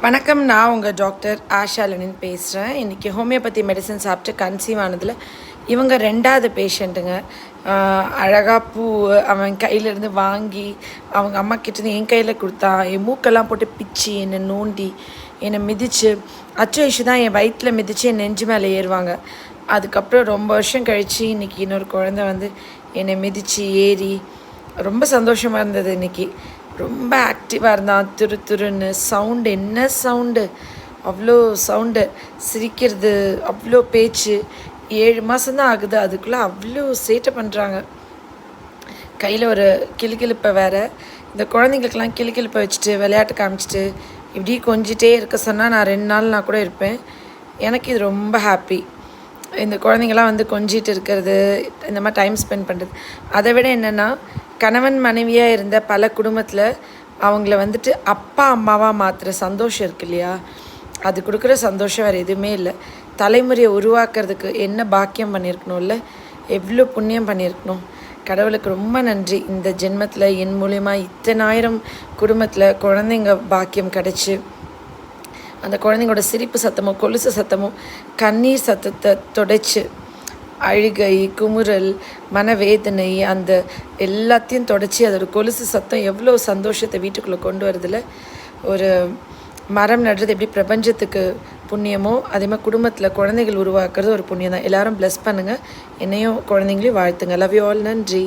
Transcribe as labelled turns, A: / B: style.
A: வணக்கம். நான் உங்கள் டாக்டர் ஆஷா லெனின் பேசுகிறேன். இன்றைக்கி ஹோமியோபதி மெடிசன் சாப்பிட்டு கன்சீவ் ஆனதில் இவங்க 2வது பேஷண்ட்டுங்க. அழகாக பூ அவன் கையிலேருந்து வாங்கி அவங்க அம்மா கிட்டேருந்து என் கையில் கொடுத்தான். என் மூக்கெல்லாம் போட்டு பிச்சு என்னை நோண்டி என்னை மிதித்து அச்சோ இஷ்யூ தான் என் வயிற்றில் மிதித்து என் நெஞ்சு மேலே ஏறுவாங்க. அதுக்கப்புறம் ரொம்ப வருஷம் கழித்து இன்றைக்கி இன்னொரு குழந்தை வந்து என்னை மிதித்து ஏறி ரொம்ப சந்தோஷமாக இருந்தது. இன்றைக்கி ரொம்ப ஆக்டிவாக இருந்தான். துருன்னு சவுண்டு, என்ன சவுண்டு, அவ்வளோ சவுண்டு, சிரிக்கிறது, அவ்வளோ பேச்சு. 7 மாதம்தான் ஆகுது, அதுக்குள்ளே அவ்வளோ சேட்டை பண்ணுறாங்க. கையில் ஒரு கிளுகிழுப்பை வேறு. இந்த குழந்தைங்களுக்கெல்லாம் கிளுகிழுப்பை வச்சுட்டு விளையாட்டு காமிச்சிட்டு இப்படி கொஞ்சிட்டே இருக்க சொன்னால் நான் 2 நாள் கூட இருப்பேன். எனக்கு இது ரொம்ப ஹாப்பி. இந்த குழந்தைங்களாம் வந்து கொஞ்சிட்டு இருக்கிறது, இந்த மாதிரி டைம் ஸ்பெண்ட் பண்ணுறது. அதை விட என்னென்னா, கணவன் மனைவியாக இருந்த பல குடும்பத்தில் அவங்கள வந்துட்டு அப்பா அம்மாவாக மாற்றுற சந்தோஷம் இருக்கு இல்லையா, அது கொடுக்குற சந்தோஷம் வேறு எதுவுமே இல்லை. தலைமுறையை உருவாக்குறதுக்கு என்ன பாக்கியம் பண்ணியிருக்கணும்ல, எவ்வளோ புண்ணியம் பண்ணியிருக்கணும். கடவுளுக்கு ரொம்ப நன்றி. இந்த ஜென்மத்தில் என் மூலயமா இத்தனாயிரம் குடும்பத்தில் குழந்தைங்க பாக்கியம் கிடச்சி அந்த குழந்தைங்களோட சிரிப்பு சத்தமும் கொலுசு சத்தமும் கண்ணீர் சத்தத்தை தொடச்சி அழுகை, குமுறல், மனவேதனை, அந்த எல்லாத்தையும் தொடச்சி அதோட கொலுசு சத்தம் எவ்வளோ சந்தோஷத்தை வீட்டுக்குள்ளே கொண்டு வரதில்ல. ஒரு மரம் நடுறது எப்படி பிரபஞ்சத்துக்கு புண்ணியமோ அதே மாதிரி குடும்பத்தில் குழந்தைகள் உருவாக்குறது ஒரு புண்ணியம் தான். எல்லோரும் ப்ளஸ் பண்ணுங்கள். என்னையும் குழந்தைங்களையும் வாழ்த்துங்க. Love you all. நன்றி.